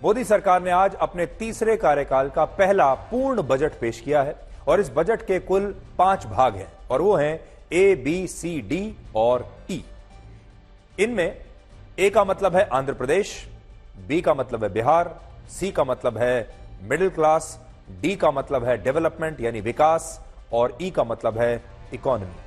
मोदी सरकार ने आज अपने तीसरे कार्यकाल का पहला पूर्ण बजट पेश किया है और इस बजट के कुल 5 भाग हैं और वो हैं ए, बी, सी, डी और ई। इनमें ए का मतलब है आंध्र प्रदेश, बी का मतलब है बिहार, सी का मतलब है मिडिल क्लास, डी का मतलब है डेवलपमेंट यानी विकास और ई का मतलब है इकोनॉमी।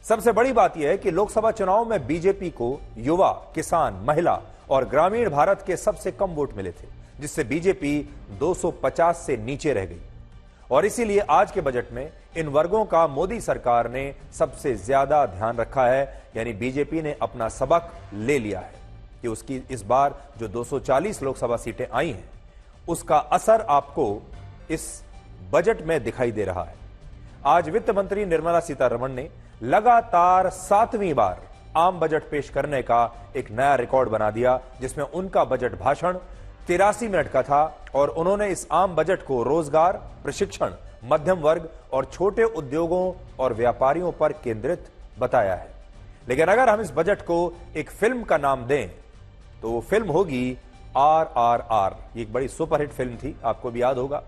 सबसे बड़ी बात यह है कि लोकसभा चुनाव में बीजेपी को युवा, किसान, महिला और ग्रामीण भारत के सबसे कम वोट मिले थे, जिससे बीजेपी 250 से नीचे रह गई और इसीलिए आज के बजट में इन वर्गों का मोदी सरकार ने सबसे ज्यादा ध्यान रखा है। यानी बीजेपी ने अपना सबक ले लिया है कि उसकी इस बार जो 240 लोकसभा सीटें आई हैं उसका असर आपको इस बजट में दिखाई दे रहा है। आज वित्त मंत्री निर्मला सीतारमण ने लगातार 7वीं बार आम बजट पेश करने का एक नया रिकॉर्ड बना दिया, जिसमें उनका बजट भाषण 83 मिनट का था और उन्होंने इस आम बजट को रोजगार, प्रशिक्षण, मध्यम वर्ग और छोटे उद्योगों और व्यापारियों पर केंद्रित बताया है। लेकिन अगर हम इस बजट को एक फिल्म का नाम दें तो वो फिल्म होगी RRR। ये एक बड़ी सुपरहिट फिल्म थी, आपको भी याद होगा।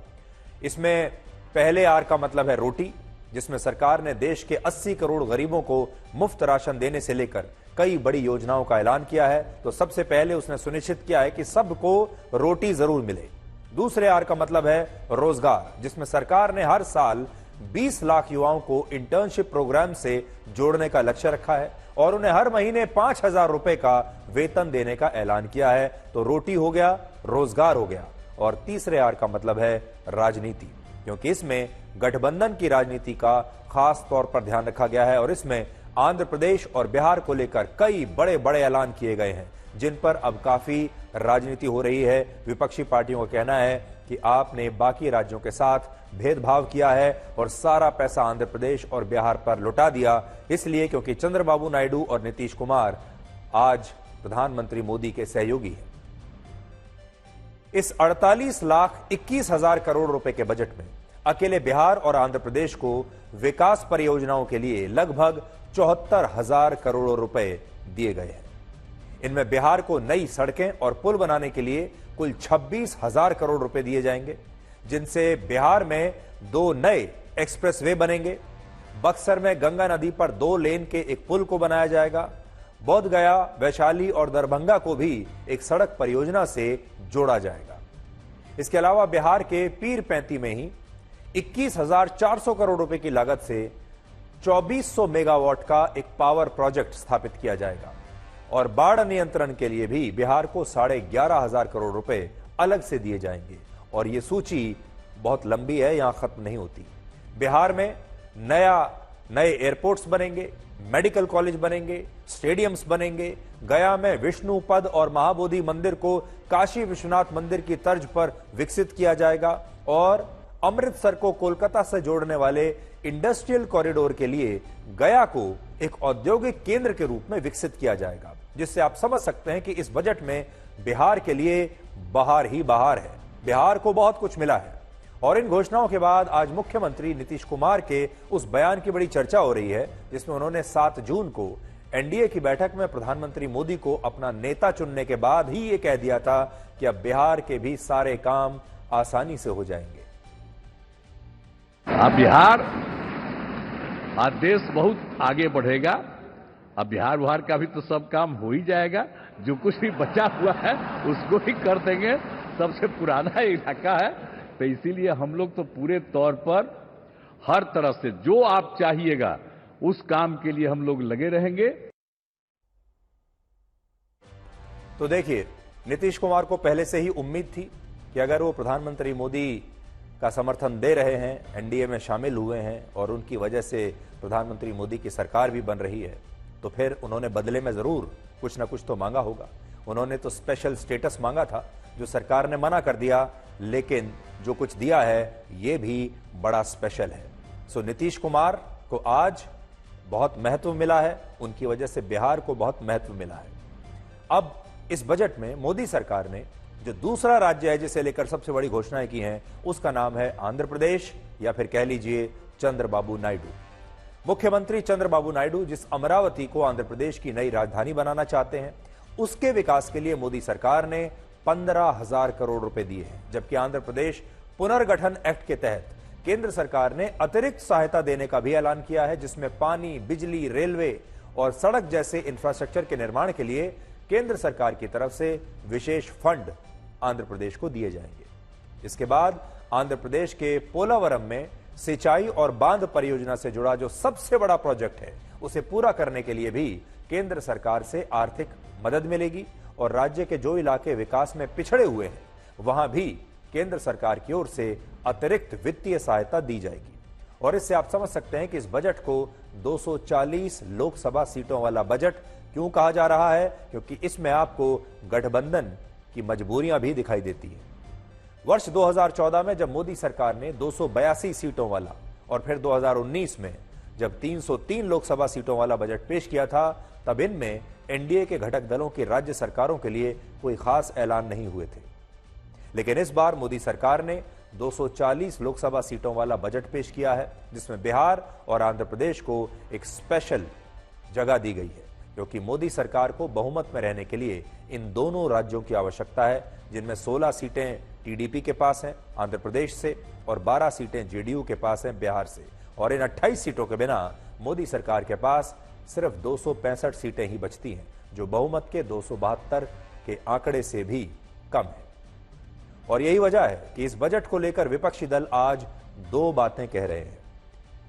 इसमें पहले आर का मतलब है रोटी, जिसमें सरकार ने देश के 80 करोड़ गरीबों को मुफ्त राशन देने से लेकर कई बड़ी योजनाओं का ऐलान किया है। तो सबसे पहले उसने सुनिश्चित किया है कि सबको रोटी जरूर मिले। दूसरे आर का मतलब है रोजगार, जिसमें सरकार ने हर साल 20 लाख युवाओं को इंटर्नशिप प्रोग्राम से जोड़ने का लक्ष्य रखा है और उन्हें हर महीने 5,000 रुपए का वेतन देने का ऐलान किया है। तो रोटी हो गया, रोजगार हो गया और तीसरे आर का मतलब है राजनीति, क्योंकि इसमें गठबंधन की राजनीति का खास तौर पर ध्यान रखा गया है और इसमें आंध्र प्रदेश और बिहार को लेकर कई बड़े बड़े ऐलान किए गए हैं, जिन पर अब काफी राजनीति हो रही है। विपक्षी पार्टियों का कहना है कि आपने बाकी राज्यों के साथ भेदभाव किया है और सारा पैसा आंध्र प्रदेश और बिहार पर लुटा दिया, इसलिए क्योंकि चंद्रबाबू नायडू और नीतीश कुमार आज प्रधानमंत्री मोदी के सहयोगी हैं। इस 48,21,000 करोड़ रुपए के बजट में अकेले बिहार और आंध्र प्रदेश को विकास परियोजनाओं के लिए लगभग 74,000 करोड़ रुपए दिए गए हैं। इनमें बिहार को नई सड़कें और पुल बनाने के लिए कुल 26,000 करोड़ रुपए दिए जाएंगे, जिनसे बिहार में 2 नए एक्सप्रेसवे बनेंगे। बक्सर में गंगा नदी पर 2 लेन के एक पुल को बनाया जाएगा। बोध गया, वैशाली और दरभंगा को भी एक सड़क परियोजना से जोड़ा जाएगा। इसके अलावा बिहार के पीरपैंती में ही 21,400 करोड़ रुपए की लागत से 2400 मेगावाट का एक पावर प्रोजेक्ट स्थापित किया जाएगा और बाढ़ नियंत्रण के लिए भी बिहार को 11,500 करोड़ रुपए अलग से दिए जाएंगे। और यह सूची बहुत लंबी है, यहां खत्म नहीं होती। बिहार में नए एयरपोर्ट्स बनेंगे, मेडिकल कॉलेज बनेंगे, स्टेडियम्स बनेंगे। गया में विष्णु पद और महाबोधि मंदिर को काशी विश्वनाथ मंदिर की तर्ज पर विकसित किया जाएगा और अमृतसर को कोलकाता से जोड़ने वाले इंडस्ट्रियल कॉरिडोर के लिए गया को एक औद्योगिक केंद्र के रूप में विकसित किया जाएगा, जिससे आप समझ सकते हैं कि इस बजट में बिहार के लिए बहार ही बहार है। बिहार को बहुत कुछ मिला है और इन घोषणाओं के बाद आज मुख्यमंत्री नीतीश कुमार के उस बयान की बड़ी चर्चा हो रही है, जिसमें उन्होंने 7 जून को एनडीए की बैठक में प्रधानमंत्री मोदी को अपना नेता चुनने के बाद ही यह कह दिया था कि अब बिहार के भी सारे काम आसानी से हो जाएंगे। अब बिहार, आज देश बहुत आगे बढ़ेगा। अब बिहार का भी तो सब काम हो ही जाएगा। जो कुछ भी बचा हुआ है उसको ही कर देंगे। सबसे पुराना इलाका है, तो इसीलिए हम लोग तो पूरे तौर पर हर तरह से जो आप चाहिएगा उस काम के लिए हम लोग लगे रहेंगे। तो देखिए, नीतीश कुमार को पहले से ही उम्मीद थी कि अगर वो प्रधानमंत्री मोदी का समर्थन दे रहे हैं, एनडीए में शामिल हुए हैं और उनकी वजह से प्रधानमंत्री मोदी की सरकार भी बन रही है, तो फिर उन्होंने बदले में जरूर कुछ ना कुछ तो मांगा होगा। उन्होंने तो स्पेशल स्टेटस मांगा था, जो सरकार ने मना कर दिया, लेकिन जो कुछ दिया है ये भी बड़ा स्पेशल है। सो नीतीश कुमार को आज बहुत महत्व मिला है, उनकी वजह से बिहार को बहुत महत्व मिला है। अब इस बजट में मोदी सरकार ने जो दूसरा राज्य है जिसे लेकर सबसे बड़ी घोषणाएं की हैं, उसका नाम है आंध्र प्रदेश, या फिर कह लीजिए चंद्रबाबू नायडू। मुख्यमंत्री चंद्रबाबू नायडू जिस अमरावती को आंध्र प्रदेश की नई राजधानी बनाना चाहते हैं, उसके विकास के लिए मोदी सरकार ने 15,000 करोड़ रुपए दिए हैं, जबकि आंध्र प्रदेश पुनर्गठन एक्ट के तहत केंद्र सरकार ने अतिरिक्त सहायता देने का भी ऐलान किया है, जिसमें पानी, बिजली, रेलवे और सड़क जैसे इंफ्रास्ट्रक्चर के निर्माण के लिए केंद्र सरकार की तरफ से विशेष फंड आंध्र प्रदेश को दिए जाएंगे। इसके बाद आंध्र प्रदेश के पोलावरम में सिंचाई और बांध परियोजना से जुड़ा जो सबसे बड़ा प्रोजेक्ट है, उसे पूरा करने के लिए भी केंद्र सरकार से आर्थिक मदद मिलेगी और राज्य के जो इलाके विकास में पिछड़े हुए हैं, वहां भी केंद्र सरकार की ओर से अतिरिक्त वित्तीय सहायता दी जाएगी। और इससे आप समझ सकते हैं कि इस बजट को 240 लोकसभा सीटों वाला बजट क्यों कहा जा रहा है, क्योंकि इसमें आपको गठबंधन की मजबूरियां भी दिखाई देती है। वर्ष 2014 में जब मोदी सरकार ने 282 सीटों वाला और फिर 2019 में जब 303 लोकसभा सीटों वाला बजट पेश किया था, तब इनमें एनडीए के घटक दलों की राज्य सरकारों के लिए कोई खास ऐलान नहीं हुए थे। लेकिन इस बार मोदी सरकार ने 240 लोकसभा सीटों वाला बजट पेश किया है, जिसमें बिहार और आंध्र प्रदेश को एक स्पेशल जगह दी गई है, क्योंकि मोदी सरकार को बहुमत में रहने के लिए इन दोनों राज्यों की आवश्यकता है, जिनमें 16 सीटें टीडीपी के पास हैं आंध्र प्रदेश से और 12 सीटें जेडीयू के पास हैं बिहार से। और इन 28 सीटों के बिना मोदी सरकार के पास सिर्फ 265 सीटें ही बचती हैं, जो बहुमत के 272 के आंकड़े से भी कम है। और यही वजह है कि इस बजट को लेकर विपक्षी दल आज दो बातें कह रहे हैं।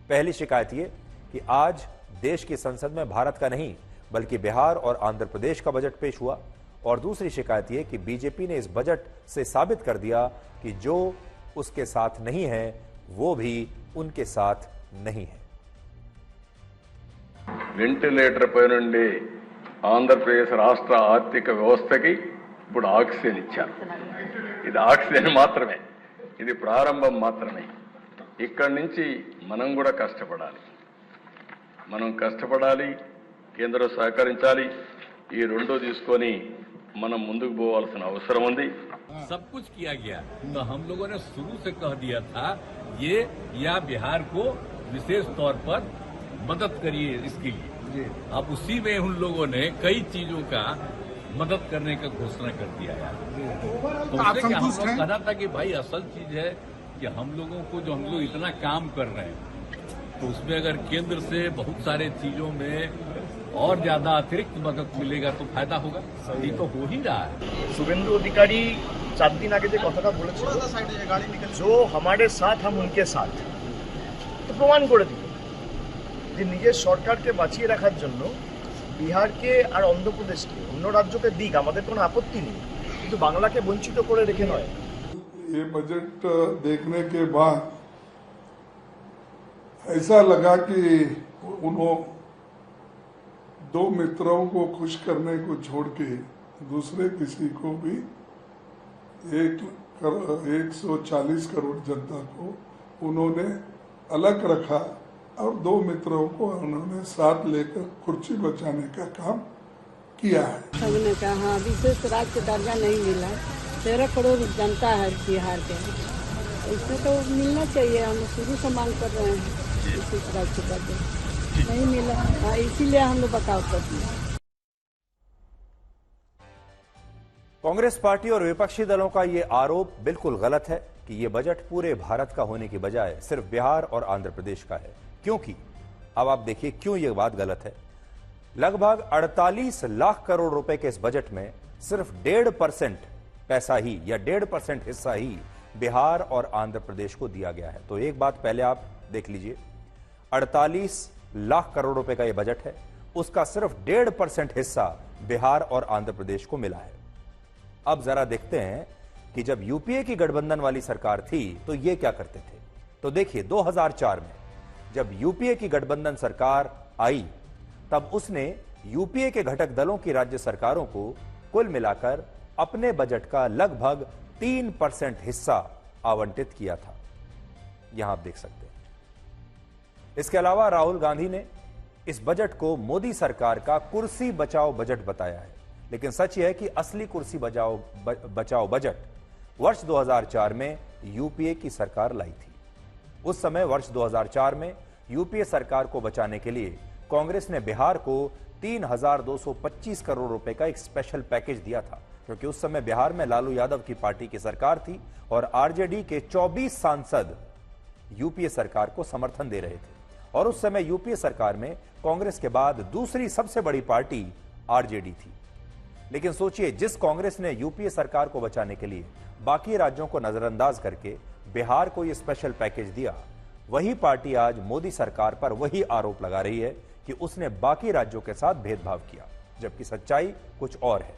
पहली शिकायत यह कि आज देश की संसद में भारत का नहीं बल्कि बिहार और आंध्र प्रदेश का बजट पेश हुआ, और दूसरी शिकायत यह कि बीजेपी ने इस बजट से साबित कर दिया कि जो उसके साथ नहीं है वो भी उनके साथ नहीं है। వెంటిలేటర్ పై నుండి ఆంధ్రప్రదేశ్ రాష్ట్ర ఆర్థిక వ్యవస్థకి ఇప్పుడు ఆక్సిజన్ ఇచ్చారు. ఇది ఆక్సిజన్ మాత్రమే, ఇది ప్రారంభం మాత్రమే. ఇక్కడి నుంచి మనం కూడా కష్టపడాలి, కేంద్రం సహకరించాలి. ఈ రెండు తీసుకొని మనం ముందుకు పోవాల్సిన అవసరం ఉంది. सब कुछ किया गया, तो हम लोगों ने शुरू से कह दिया था ये या बिहार को विशेष तौर पर मदद करिए इसके लिए। अब उसी में उन लोगों ने कई चीजों का मदद करने का घोषणा कर दिया है। तो उससे क्या हम लोग कहना था कि भाई असल चीज है कि हम लोगों को जो हम लोग इतना काम कर रहे हैं, तो उसमें अगर केंद्र से बहुत सारे चीजों में और ज्यादा अतिरिक्त मदद मिलेगा तो फायदा होगा। ये तो हो ही रहा है। शुभेंदु अधिकारी 7 दिन आगे जो कथा बोलेছে जो हमारे साथ हम उनके साथ, तो प्रमाण করে দিল যে নিজের সরকারকে বাঁচিয়ে রাখার জন্য বিহারকে আর অন্ধ্রপ্রদেশকে অন্য রাজ্যকে দিক, আমাদের কোনো আপত্তি নেই, কিন্তু বাংলাকে বঞ্চিত করে রেখে নয়। ये बजट देखने के बाद ऐसा लगा कि उन्होंने दो मित्रों को खुश करने को छोड़ के दूसरे किसी को भी 140 करोड़ जनता को उन्होंने अलग रखा और दो मित्रों को उन्होंने साथ लेकर कुर्सी बचाने का काम किया है। सबने कहा विशेष राज्य दर्जा नहीं मिला, 13 करोड़ जनता है बिहार के, इसमें तो मिलना चाहिए। हम शुरू से मांग कर रहे हैं विशेष राज्य दर्जा, नहीं मिला, इसीलिए हम लोग बचाव करते हैं। कांग्रेस पार्टी और विपक्षी दलों का यह आरोप बिल्कुल गलत है कि यह बजट पूरे भारत का होने की बजाय सिर्फ बिहार और आंध्र प्रदेश का है। क्योंकि अब आप देखिए क्यों यह बात गलत है। लगभग 48 लाख करोड़ रुपए के इस बजट में सिर्फ 1.5% पैसा ही या 1.5% हिस्सा ही बिहार और आंध्र प्रदेश को दिया गया है। तो एक बात पहले आप देख लीजिए, 48 लाख करोड़ रुपए का यह बजट है, उसका सिर्फ 1.5% हिस्सा बिहार और आंध्र प्रदेश को मिला है। अब जरा देखते हैं कि जब यूपीए की गठबंधन वाली सरकार थी तो ये क्या करते थे। तो देखिए 2004 में जब यूपीए की गठबंधन सरकार आई, तब उसने यूपीए के घटक दलों की राज्य सरकारों को कुल मिलाकर अपने बजट का लगभग 3% हिस्सा आवंटित किया था। यहां आप देख सकते हैं। इसके अलावा राहुल गांधी ने इस बजट को मोदी सरकार का कुर्सी बचाओ बजट बताया है, लेकिन सच यह है कि असली कुर्सी बचाओ बजट वर्ष 2004 में यूपीए की सरकार लाई थी। उस समय वर्ष 2004 में यूपीए सरकार को बचाने के लिए कांग्रेस ने बिहार को 3,225 करोड़ रुपए का एक स्पेशल पैकेज दिया था, क्योंकि उस समय बिहार में लालू यादव की पार्टी की सरकार थी और आरजेडी के 24 सांसद यूपीए सरकार को समर्थन दे रहे थे और उस समय यूपीए सरकार में कांग्रेस के बाद दूसरी सबसे बड़ी पार्टी आरजेडी थी। लेकिन सोचिए, जिस कांग्रेस ने यूपीए सरकार को बचाने के लिए बाकी राज्यों को नजरअंदाज करके बिहार को यह स्पेशल पैकेज दिया, वही पार्टी आज मोदी सरकार पर वही आरोप लगा रही है कि उसने बाकी राज्यों के साथ भेदभाव किया, जबकि सच्चाई कुछ और है।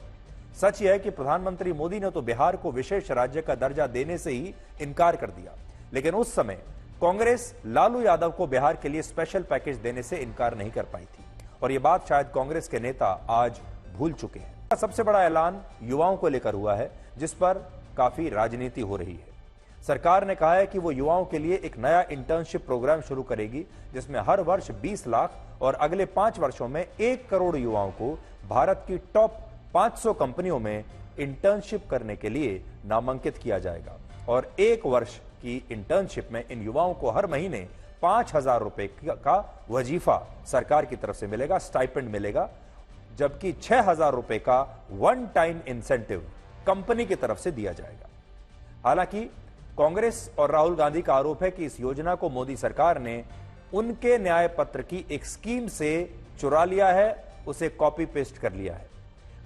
सच यह है कि प्रधानमंत्री मोदी ने तो बिहार को विशेष राज्य का दर्जा देने से ही इनकार कर दिया, लेकिन उस समय कांग्रेस लालू यादव को बिहार के लिए स्पेशल पैकेज देने से इनकार नहीं कर पाई थी और यह बात शायद कांग्रेस के नेता आज भूल चुके हैं। सबसे बड़ा ऐलान युवाओं को लेकर हुआ है, जिस पर काफी राजनीति हो रही है। सरकार ने कहा है कि वो युवाओं के लिए एक नया इंटर्नशिप प्रोग्राम शुरू करेगी, जिसमें हर वर्ष 20 लाख और अगले 5 वर्षों में 1 करोड़ युवाओं को भारत की टॉप 500 कंपनियों में इंटर्नशिप करने के लिए नामांकित किया जाएगा और 1 वर्ष की इंटर्नशिप में इन युवाओं को हर महीने 5,000 रुपए का वजीफा सरकार की तरफ से मिलेगा, स्टाइपेंड मिलेगा, जबकि 6,000 रुपए का वन टाइम इंसेंटिव कंपनी की तरफ से दिया जाएगा। हालांकि कांग्रेस और राहुल गांधी का आरोप है कि इस योजना को मोदी सरकार ने उनके न्याय पत्र की एक स्कीम से चुरा लिया है, उसे कॉपी पेस्ट कर लिया है।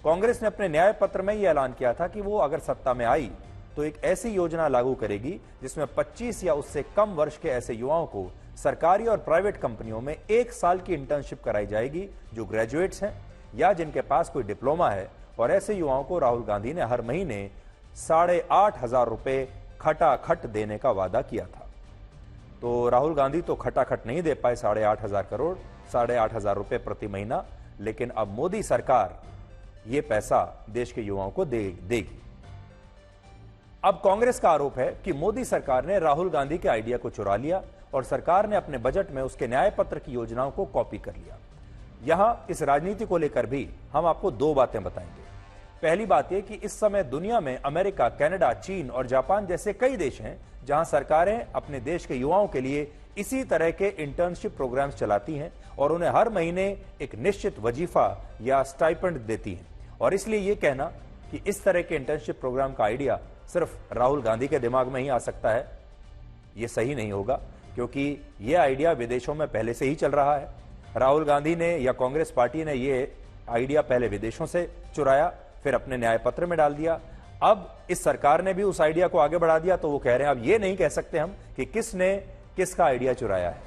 कांग्रेस ने अपने न्याय पत्र में यह ऐलान किया था कि वो अगर सत्ता में आई तो एक ऐसी योजना लागू करेगी जिसमें 25 या उससे कम वर्ष के ऐसे युवाओं को सरकारी और प्राइवेट कंपनियों में 1 साल की इंटर्नशिप कराई जाएगी जो ग्रेजुएट्स हैं या जिनके पास कोई डिप्लोमा है, और ऐसे युवाओं को राहुल गांधी ने हर महीने 8,500 रुपए खटाखट देने का वादा किया था। तो राहुल गांधी तो खटाखट नहीं दे पाए 8,500 करोड़ 8,500 रुपए प्रति महीना, लेकिन अब मोदी सरकार ये पैसा देश के युवाओं को देगी। अब कांग्रेस का आरोप है कि मोदी सरकार ने राहुल गांधी के आइडिया को चुरा लिया और सरकार ने अपने बजट में उसके न्याय पत्र की योजनाओं को कॉपी कर लिया। यहां इस राजनीति को लेकर भी हम आपको 2 बातें बताएंगे। पहली बात यह कि इस समय दुनिया में अमेरिका, कनाडा, चीन और जापान जैसे कई देश हैं जहां सरकारें अपने देश के युवाओं के लिए इसी तरह के इंटर्नशिप प्रोग्राम्स चलाती हैं और उन्हें हर महीने एक निश्चित वजीफा या स्टाइपेंड देती हैं। और इसलिए यह कहना कि इस तरह के इंटर्नशिप प्रोग्राम का आइडिया सिर्फ राहुल गांधी के दिमाग में ही आ सकता है, यह सही नहीं होगा, क्योंकि यह आइडिया विदेशों में पहले से ही चल रहा है। राहुल गांधी ने या कांग्रेस पार्टी ने यह आइडिया पहले विदेशों से चुराया, फिर अपने न्याय पत्र में डाल दिया। अब इस सरकार ने भी उस आइडिया को आगे बढ़ा दिया, तो वो कह रहे हैं अब ये नहीं कह सकते हम कि किसने किसका आइडिया चुराया है।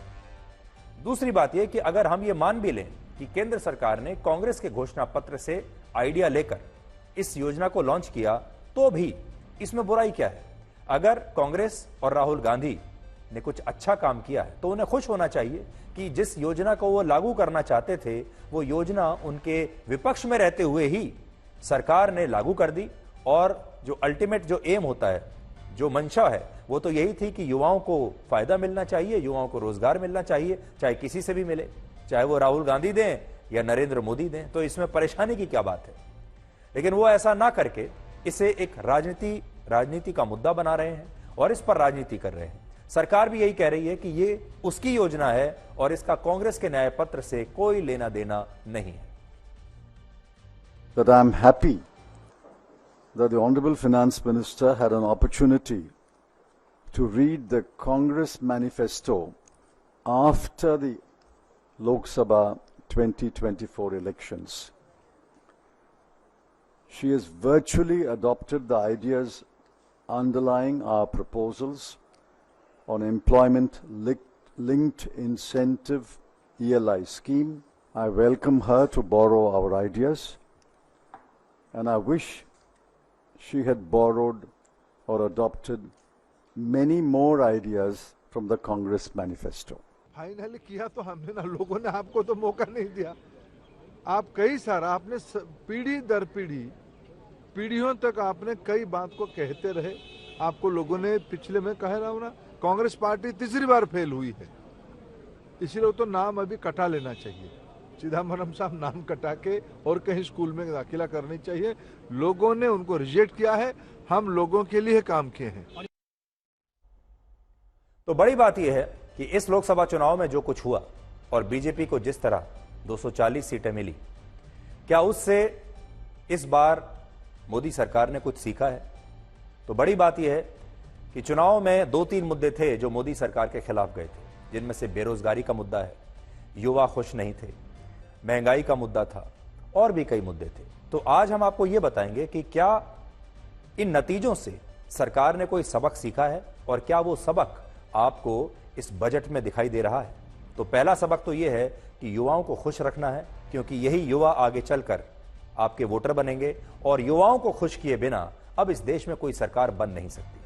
दूसरी बात यह कि अगर हम ये मान भी लें कि केंद्र सरकार ने कांग्रेस के घोषणा पत्र से आइडिया लेकर इस योजना को लॉन्च किया, तो भी इसमें बुराई क्या है? अगर कांग्रेस और राहुल गांधी ने कुछ अच्छा काम किया है तो उन्हें खुश होना चाहिए कि जिस योजना को वो लागू करना चाहते थे वो योजना उनके विपक्ष में रहते हुए ही सरकार ने लागू कर दी। और जो अल्टीमेट जो एम होता है, जो मंशा है, वो तो यही थी कि युवाओं को फायदा मिलना चाहिए, युवाओं को रोजगार मिलना चाहिए, चाहे किसी से भी मिले, चाहे वो राहुल गांधी दें या नरेंद्र मोदी दें। तो इसमें परेशानी की क्या बात है? लेकिन वो ऐसा ना करके इसे एक राजनीति का मुद्दा बना रहे हैं और इस पर राजनीति कर रहे हैं। सरकार भी यही कह रही है कि ये उसकी योजना है और इसका कांग्रेस के न्याय पत्र से कोई लेना देना नहीं है। That I am happy that the Honorable Finance Minister had an opportunity to read the Congress manifesto after the Lok Sabha 2024 elections. She has virtually adopted the ideas underlying our proposals on employment-linked incentive ELI scheme. I welcome her to borrow our ideas, and I wish she had borrowed or adopted many more ideas from the Congress manifesto. Finally किया तो हमने ना, लोगों ने आपको तो मौका नहीं दिया। आप कई सारा आपने पीढ़ी दर पीढ़ियों तक आपने कई बात को कहते रहे। आपको लोगों ने पिछले में कह रहा हूं ना, कांग्रेस पार्टी तीसरी बार फेल हुई है, इसलिए तो नाम अभी कटा लेना चाहिए। चिदम्बरम साहब नाम कटा के और कहीं स्कूल में दाखिला करनी चाहिए। लोगों ने उनको रिजेक्ट किया है, हम लोगों के लिए काम किए हैं। तो बड़ी बात यह है कि इस लोकसभा चुनाव में जो कुछ हुआ और बीजेपी को जिस तरह 240 सीटें मिली, क्या उससे इस बार मोदी सरकार ने कुछ सीखा है? तो बड़ी बात यह है कि चुनाव में 2-3 मुद्दे थे जो मोदी सरकार के खिलाफ गए थे, जिनमें से बेरोजगारी का मुद्दा है, युवा खुश नहीं थे, महंगाई का मुद्दा था और भी कई मुद्दे थे। तो आज हम आपको यह बताएंगे कि क्या इन नतीजों से सरकार ने कोई सबक सीखा है और क्या वो सबक आपको इस बजट में दिखाई दे रहा है। तो पहला सबक तो यह है कि युवाओं को खुश रखना है, क्योंकि यही युवा आगे चलकर आपके वोटर बनेंगे और युवाओं को खुश किए बिना अब इस देश में कोई सरकार बन नहीं सकती।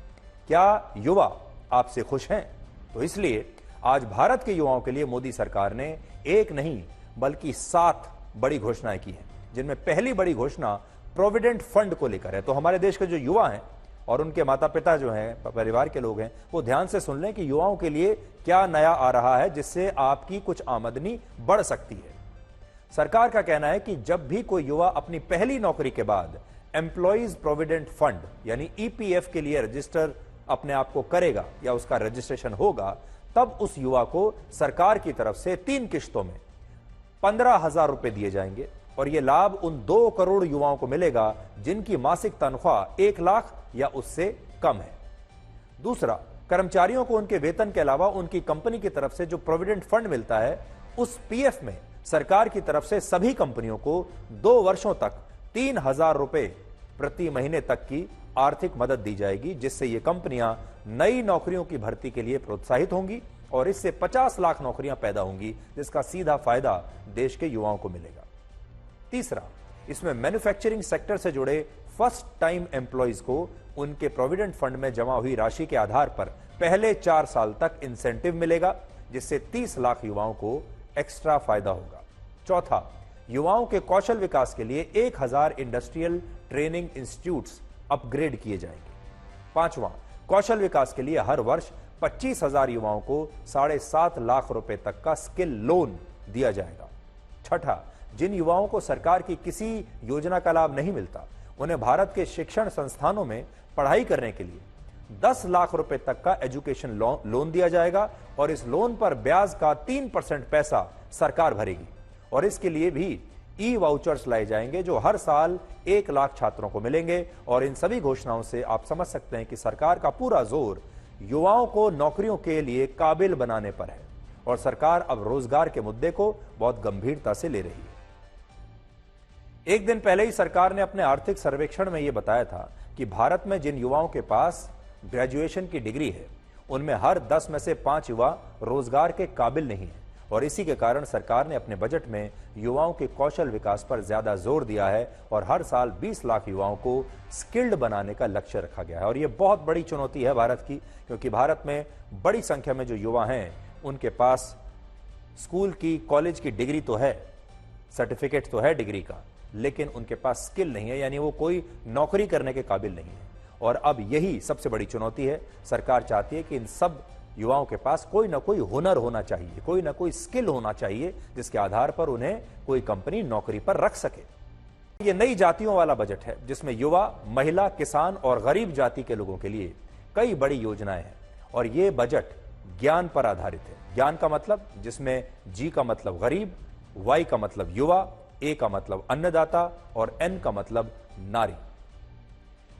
क्या युवा आपसे खुश हैं? तो इसलिए आज भारत के युवाओं के लिए मोदी सरकार ने एक नहीं बल्कि 7 बड़ी घोषणाएं की हैं, जिनमें पहली बड़ी घोषणा प्रोविडेंट फंड को लेकर है। तो हमारे देश के जो युवा हैं और उनके माता पिता जो हैं, परिवार के लोग हैं, वो ध्यान से सुन लें कि युवाओं के लिए क्या नया आ रहा है जिससे आपकी कुछ आमदनी बढ़ सकती है। सरकार का कहना है कि जब भी कोई युवा अपनी पहली नौकरी के बाद एम्प्लॉइज प्रोविडेंट फंड यानी ईपीएफ के लिए रजिस्टर अपने आप को करेगा या उसका रजिस्ट्रेशन होगा, तब उस युवा को सरकार की तरफ से 3 किश्तों में 15,000 रुपए दिए जाएंगे और यह लाभ उन 2 करोड़ युवाओं को मिलेगा जिनकी मासिक तनख्वाह 1 लाख या उससे कम है। दूसरा, कर्मचारियों को उनके वेतन के अलावा उनकी कंपनी की तरफ से जो प्रोविडेंट फंड मिलता है, उस पीएफ में सरकार की तरफ से सभी कंपनियों को 2 वर्षों तक 3,000 रुपए प्रति महीने तक की आर्थिक मदद दी जाएगी, जिससे ये कंपनियां नई नौकरियों की भर्ती के लिए प्रोत्साहित होंगी और इससे 50 लाख नौकरियां पैदा होंगी, जिसका सीधा फायदा देश के युवाओं को मिलेगा। तीसरा, इसमें मैन्युफैक्चरिंग सेक्टर से जुड़े फर्स्ट टाइम एम्प्लॉइज को उनके प्रोविडेंट फंड में जमा हुई राशि के आधार पर पहले 4 साल तक इंसेंटिव मिलेगा, जिससे 30 लाख युवाओं को एक्स्ट्रा फायदा होगा। चौथा, युवाओं के कौशल विकास के लिए 1000 इंडस्ट्रियल ट्रेनिंग इंस्टीट्यूट्स अपग्रेड किए जाएंगे। पांचवां, कौशल विकास के लिए हर वर्ष 25,000 युवाओं को 7.5 लाख रुपए तक का स्किल लोन दिया जाएगा। छठा, जिन युवाओं को सरकार की किसी योजना का लाभ नहीं मिलता, उन्हें भारत के शिक्षण संस्थानों में पढ़ाई करने के लिए 10 लाख रुपए तक का एजुकेशन लोन दिया जाएगा और इस लोन पर ब्याज का 3% पैसा सरकार भरेगी और इसके लिए भी ई वाउचर्स लाए जाएंगे जो हर साल 1 लाख छात्रों को मिलेंगे। और इन सभी घोषणाओं से आप समझ सकते हैं कि सरकार का पूरा जोर युवाओं को नौकरियों के लिए काबिल बनाने पर है और सरकार अब रोजगार के मुद्दे को बहुत गंभीरता से ले रही है। एक दिन पहले ही सरकार ने अपने आर्थिक सर्वेक्षण में यह बताया था कि भारत में जिन युवाओं के पास ग्रेजुएशन की डिग्री है, उनमें हर 10 में से 5 युवा रोजगार के काबिल नहीं है और इसी के कारण सरकार ने अपने बजट में युवाओं के कौशल विकास पर ज्यादा जोर दिया है और हर साल 20 लाख युवाओं को स्किल्ड बनाने का लक्ष्य रखा गया है। और यह बहुत बड़ी चुनौती है भारत की, क्योंकि भारत में बड़ी संख्या में जो युवा हैं उनके पास स्कूल की, कॉलेज की डिग्री तो है, सर्टिफिकेट तो है डिग्री का, लेकिन उनके पास स्किल नहीं है, यानी वो कोई नौकरी करने के काबिल नहीं है। और अब यही सबसे बड़ी चुनौती है। सरकार चाहती है कि इन सब युवाओं के पास कोई ना कोई हुनर होना चाहिए, कोई ना कोई स्किल होना चाहिए, जिसके आधार पर उन्हें कोई कंपनी नौकरी पर रख सके। ये नई जातियों वाला बजट है जिसमें युवा, महिला, किसान और गरीब जाति के लोगों के लिए कई बड़ी योजनाएं हैं और ये बजट ज्ञान पर आधारित है। ज्ञान का मतलब, जिसमें जी का मतलब गरीब, वाई का मतलब युवा, ए का मतलब अन्नदाता और एन का मतलब नारी।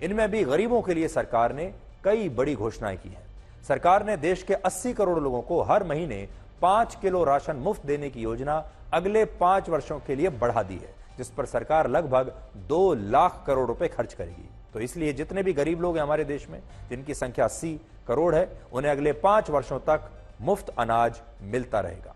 इनमें भी गरीबों के लिए सरकार ने कई बड़ी घोषणाएं की हैं। सरकार ने देश के 80 करोड़ लोगों को हर महीने 5 किलो राशन मुफ्त देने की योजना अगले 5 वर्षों के लिए बढ़ा दी है, जिस पर सरकार लगभग 2 लाख करोड़ रुपए खर्च करेगी। तो इसलिए जितने भी गरीब लोग हैं हमारे देश में, जिनकी संख्या 80 करोड़ है, उन्हें अगले 5 वर्षों तक मुफ्त अनाज मिलता रहेगा।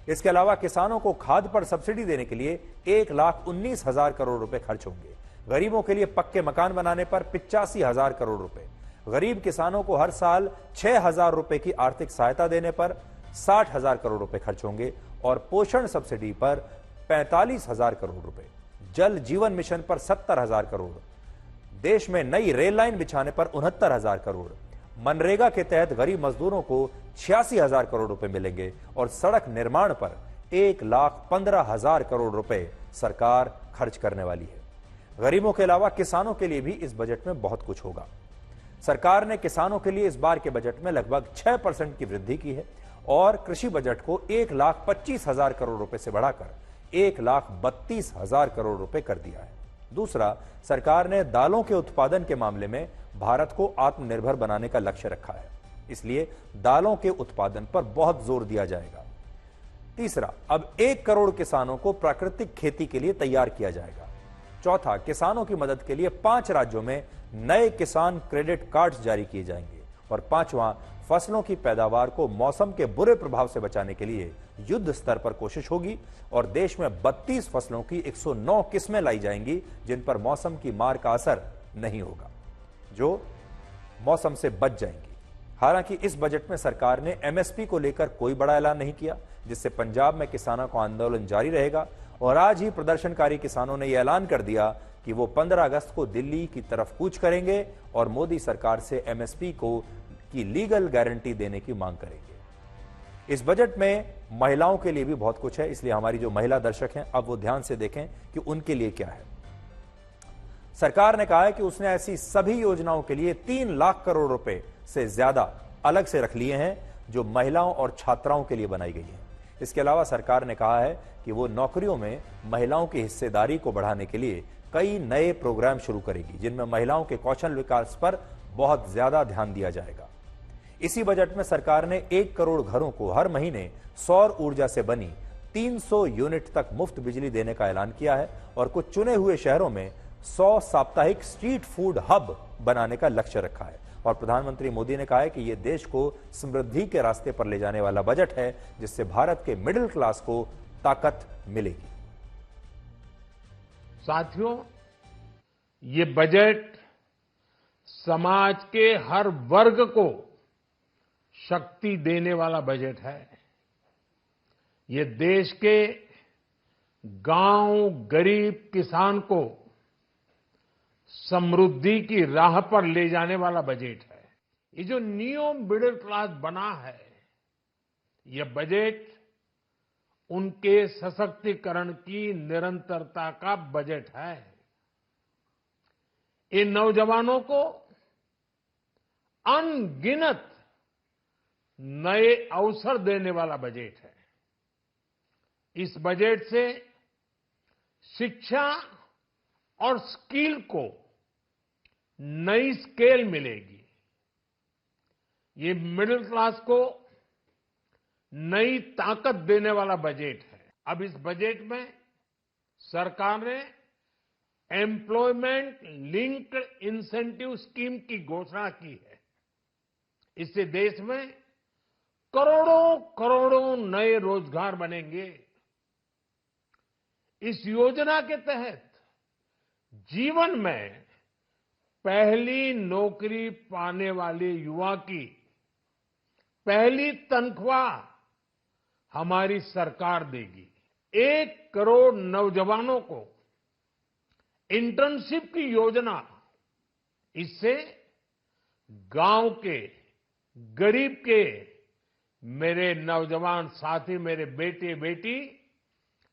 इसके अलावा किसानों को खाद पर सब्सिडी देने के लिए 1,19,000 करोड़ रुपए खर्च होंगे। गरीबों के लिए पक्के मकान बनाने पर 85,000 करोड़ रुपए, गरीब किसानों को हर साल 6,000 रुपए की आर्थिक सहायता देने पर 60,000 करोड़ रुपए खर्च होंगे और पोषण सब्सिडी पर 45,000 करोड़ रुपए, जल जीवन मिशन पर 70,000 करोड़, देश में नई रेल लाइन बिछाने पर 69,000 करोड़, मनरेगा के तहत गरीब मजदूरों को 86,000 करोड़ रुपए मिलेंगे और सड़क निर्माण पर 1,15,000 करोड़ रुपए सरकार खर्च करने वाली है। गरीबों के अलावा किसानों के लिए भी इस बजट में बहुत कुछ होगा। सरकार ने किसानों के लिए इस बार के बजट में लगभग 6% की वृद्धि की है और कृषि बजट को 1,25,000 करोड़ रुपए से बढ़ाकर 1,32,000 करोड़ रुपए कर दिया है। दूसरा, सरकार ने दालों के उत्पादन के मामले में भारत को आत्मनिर्भर बनाने का लक्ष्य रखा है, इसलिए दालों के उत्पादन पर बहुत जोर दिया जाएगा। तीसरा, अब 1 करोड़ किसानों को प्राकृतिक खेती के लिए तैयार किया जाएगा। चौथा, किसानों की मदद के लिए 5 राज्यों में नए किसान क्रेडिट कार्ड्स जारी किए जाएंगे। और पांचवां, फसलों की पैदावार को मौसम के बुरे प्रभाव से बचाने के लिए युद्ध स्तर पर कोशिश होगी और देश में 32 फसलों की 109 किस्में लाई जाएंगी जिन पर मौसम की मार का असर नहीं होगा, जो मौसम से बच जाएंगी। हालांकि इस बजट में सरकार ने एमएसपी को लेकर कोई बड़ा ऐलान नहीं किया, जिससे पंजाब में किसानों का आंदोलन जारी रहेगा। और आज ही प्रदर्शनकारी किसानों ने यह ऐलान कर दिया कि वो 15 अगस्त को दिल्ली की तरफ कूच करेंगे और मोदी सरकार से एमएसपी की लीगल गारंटी देने की मांग करेंगे। इस बजट में महिलाओं के लिए भी बहुत कुछ है, इसलिए हमारी जो महिला दर्शक हैं अब वो ध्यान से देखें कि उनके लिए क्या है। सरकार ने कहा है कि उसने ऐसी सभी योजनाओं के लिए 3 लाख करोड़ रुपए से ज्यादा अलग से रख लिए हैं जो महिलाओं और छात्राओं के लिए बनाई गई हैं। इसके अलावा सरकार ने कहा है कि वो नौकरियों में महिलाओं की हिस्सेदारी को बढ़ाने के लिए कई नए प्रोग्राम शुरू करेगी, जिनमें महिलाओं के कौशल विकास पर बहुत ज्यादा ध्यान दिया जाएगा। इसी बजट में सरकार ने 1 करोड़ घरों को हर महीने सौर ऊर्जा से बनी 300 यूनिट तक मुफ्त बिजली देने का ऐलान किया है और कुछ चुने हुए शहरों में 100 साप्ताहिक स्ट्रीट फूड हब बनाने का लक्ष्य रखा है। और प्रधानमंत्री मोदी ने कहा है कि यह देश को समृद्धि के रास्ते पर ले जाने वाला बजट है, जिससे भारत के मिडिल क्लास को ताकत मिलेगी। साथियों, ये बजट समाज के हर वर्ग को शक्ति देने वाला बजट है। ये देश के गांव गरीब किसान को समृद्धि की राह पर ले जाने वाला बजट है। ये जो न्यू मिडिल क्लास बना है, ये बजट उनके सशक्तिकरण की निरंतरता का बजट है। इन नौजवानों को अनगिनत नए अवसर देने वाला बजट है। इस बजट से शिक्षा और स्किल को नई स्केल मिलेगी। ये मिडिल क्लास को नई ताकत देने वाला बजट है। अब इस बजट में सरकार ने एम्प्लॉयमेंट लिंक्ड इंसेंटिव स्कीम की घोषणा की है। इससे देश में करोड़ों करोड़ों नए रोजगार बनेंगे। इस योजना के तहत जीवन में पहली नौकरी पाने वाले युवा की पहली तनख्वाह हमारी सरकार देगी। 1 करोड़ नौजवानों को इंटर्नशिप की योजना, इससे गांव के गरीब के मेरे नौजवान साथी, मेरे बेटे बेटी